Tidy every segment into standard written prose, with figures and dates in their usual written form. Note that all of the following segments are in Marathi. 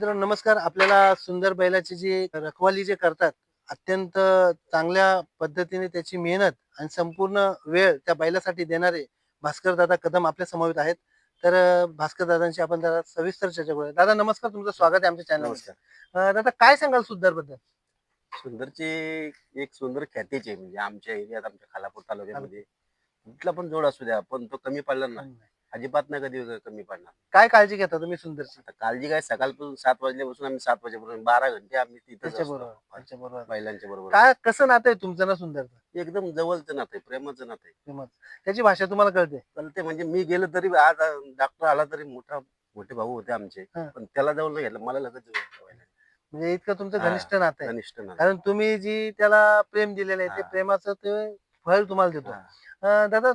तर नमस्कार. आपल्याला सुंदर बैलाची जी रखवाली जे करतात, अत्यंत चांगल्या पद्धतीने त्याची मेहनत आणि संपूर्ण वेळ त्या बैलासाठी देणारे भास्कर दादा कदम आपल्या समवेत आहेत. तर भास्कर दादांशी आपण जरा सविस्तर चर्चा करूया. दादा नमस्कार, तुमचं स्वागत आहे आमच्या चॅनलमध्ये. नमस्कार. दादा काय सांगाल सुंदरबद्दल? सुंदरची एक सुंदर ख्यातीच आहे म्हणजे आमच्या एरियात, आमच्या खालापूर तालुक्यामध्ये कुठला पण जोड असू द्या, पण तो कमी पडला ना, अजिबात नाही कधी कमी पडणार. काय काळजी घेता तुम्ही सुंदरची? आता काळजी काय, सकाळपासून 7 वाजल्यापासून आम्ही 7 वाजेपर्यंत 12 घंटे आम्ही तिथंच असतो. त्याच्याबरोबर त्याच्याबरोबर बैलांच्या बरोबर काय कसं नातं आहे तुमचं ना सुंदरचं? एकदम जवळचं नातं आहे, प्रेमाचं नातं आहे. किंमत त्याची भाषा तुम्हाला कळते? ते म्हणजे मी गेलो तरी आज डॉक्टर आला तरी मोठे भाऊ होते आमचे, हं. पण त्याला जवळ नाही घेतलं, मला लगेच जवळ ठेवायला. म्हणजे इतकं तुमचं हा, घनिष्ठ नातं आहे. घनिष्ठ नातं. कारण तुम्ही जी त्याला प्रेम दिलेलं आहे, ते हा, प्रेमाचं ते फळ तुम्हाला देतो. हा. दादा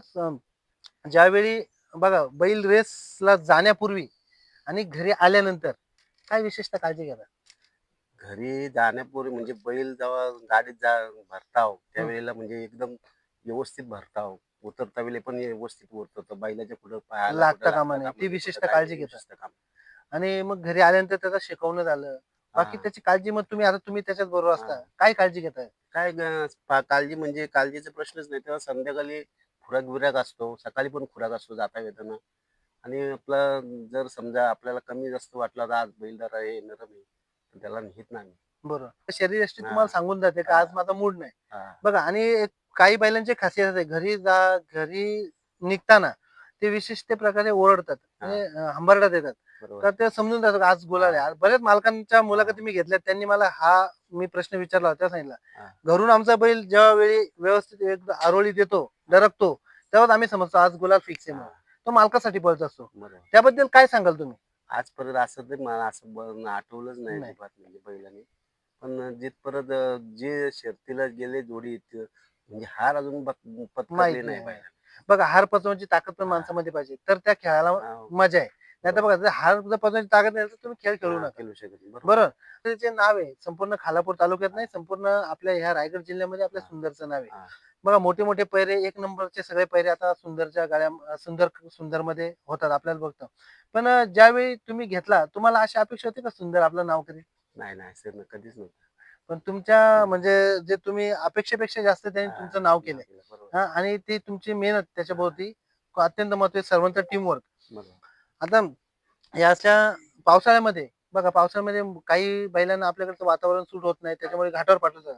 ज्यावेळी बघा बैल रेसला जाण्यापूर्वी आणि घरी आल्यानंतर काय विशेषतः काळजी घेता? घरी जाण्यापूर्वी म्हणजे बैल जेव्हा गाडीत भरताव त्यावेळेला म्हणजे एकदम व्यवस्थित भरताव. उतरता वेळी पण व्यवस्थित उतरतो. बैलाच्या पुढं पायाला कुठं लागता कामा लागता नये कामा ती नये, कुठं विशिष्ट काय काळजी नाही, घेता. विशिष्ट काम. आणि मग घरी आल्यानंतर त्याचं शिकवणं झालं. बाकी हा, त्याची काळजी मग तुम्ही त्याच्याच बरोबर असता. हा. काय काळजी घेताय? काय काळजी म्हणजे काळजीचा प्रश्नच नाही. तेव्हा संध्याकाळी खुराक-बिराक असतो. सकाळी पण खुराक असतो जाता येताना. आणि आपला जर समजा आपल्याला कमी जास्त वाटला तर आज बैल जरा हे नरम आहे, तर त्याला नेत नाही. बरोबर. शरीरयष्टी हा, तुम्हाला सांगून जाते का हा, आज माझा मूड नाही. हा, बघा आणि काही बैलांची खासियत आहे. घरी निघताना ते विशिष्ट प्रकारे ओरडतात. हा. म्हणजे हंबरडा देतात. बरोबर. तर ते समजून जातात आज गुलाल आहे. हा, आज बऱ्याच मालकांच्या हा, मुलाखती मी घेतल्यात. त्यांनी मला हा मी प्रश्न विचारला होता. त्या सांगितलं, हा, घरून आमचा बैल ज्या वेळी व्यवस्थित एक आरोळी देतो, डरकतो, तेव्हाच आम्ही समजतो आज गुलाल फिक्स आहे हा. म्हणून. तो मालकासाठी पळत असतो. बरोबर. त्याबद्दल काय सांगाल तुम्ही? आजपर्यंत असं तरी मला असं आठवलंच नाही नाही. अजिबात म्हणजे बैलाने. पण जिथपर्यंत जे शर्तीला गेले जोडी म्हणजे हार अजून माहीत पत्करली नाही नाही. बैलाने. बघा हार पचवण्याची ताकद पण हा, माणसामध्ये पाहिजे. तर त्या खेळाला हा, मजा आहे. नाहीतर बरोबर. बघा जर हार जर पचवण्याची ताकद नाही तर तुम्ही खेळ खेळू हा, नका. खेळू शकत नाही. बरोबर. बरोबर. त्याचे नाव आहे संपूर्ण खालापूर तालुक्यात हा, नाही, संपूर्ण आपल्या ह्या रायगड जिल्ह्यामध्ये आपल्या हा, सुंदरचं नाव आहे. हा, बघा मोठे-मोठे पैरे एक नंबरचे सगळे पैरे आता सुंदरच्या गाड्या सुंदरमध्ये होतात आपल्याला बघतो. पण ज्यावेळी तुम्ही घेतला तुम्हाला अशी अपेक्षा होती का सुंदर आपलं नाव करेल? नाही नाही सर, कधीच नव्हतं. पण तुमच्या हम्म. म्हणजे जे तुम्ही अपेक्षेपेक्षा जास्त त्यांनी हा, तुमचं नाव केलंय. नाव केलं. बरोबर. हां आणि ती तुमची मेहनत हा, त्याच्याभोवती अत्यंत महत्त्वाची सर्वांचं टीमवर्क. बरोबर. आता या अशा पावसाळ्यामध्ये बघा, पावसाळ्यामध्ये काही बैलांना आपल्याकडचं वातावरण सूट होत नाही. त्याच्यामुळे घाटावर पाठवतात.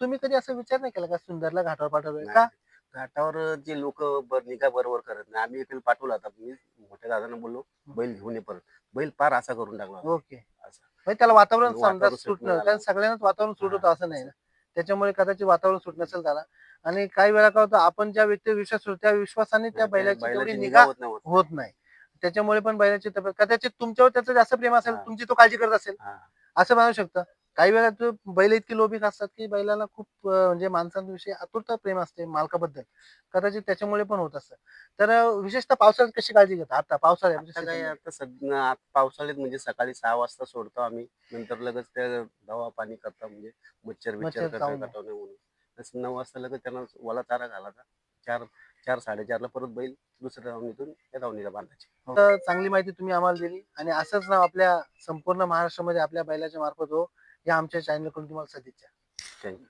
तुम्ही कधी असा विचार नाही केला का सुंदरला घाटावर पाठवावे नाही, का? नाही. घाटावर जे लोक निगा बरोबर करत नाही, आम्ही इकडे पाठवलं. आता मी मोठ्या दादांना बोललो, बैल घेऊन ये परत. बैल पार असा करून टाकला होता. ओके. असा म्हणजे त्याला वातावरण समजा वातावरण सूट सुटणं न कारण झालं. सगळ्यांनाच वातावरण सूट हा, होतं असं नाही असं. ना. त्याच्यामुळे कदाचित वातावरण सूट नसेल झाला आणि काही वेळा काय होतं आपण ज्या व्यक्तीवर विश्वास ठेवतो त्या विश्वासाने त्या नाही, त्या बैलाची तेवढी बैलाची निगा निगा होत होत नाही. नाही. त्याच्यामुळे पण बैलाची तब्येत कदाचित तुमच्यावर त्याचं जास्त प्रेम असेल, हा, तुमची तो काळजी करत असेल. हा, असं म्हणू शकतं. काही वेळा तो बैल इतकी लोभिक असतात, की बैलाला खूप म्हणजे माणसांविषयी आतुरता प्रेम असते मालकाबद्दल. कदाचित त्याच्यामुळे पण होत असतं. तर विशेषतः पावसाळ्यात कशी काळजी घेता? आता पावसाळ्यात म्हणजे आता काय, सीझनमध्ये? आता सध्या पावसाळ्यात म्हणजे सकाळी 6 वाजता सोडतो आम्ही. नंतर लगेच त्या दवा पाणी करता म्हणजे मच्छर बिच्छर मच्छर कसं चावून नये. कटवू नये म्हणून. तसं 9 वाजता लगेच त्यांना ओला चारा घालायचा. 4-4:30ला परत बैल दुसऱ्या दावणीतून त्या दावणीला बांधायचे. तर चांगली माहिती तुम्ही आम्हाला दिली आणि असंच नाव आपल्या संपूर्ण महाराष्ट्रामध्ये आपल्या बैलाच्या मार्फत हो, या आमच्या चॅनलकडून तुम्हाला सदिच्छा. थँक्यू.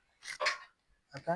आता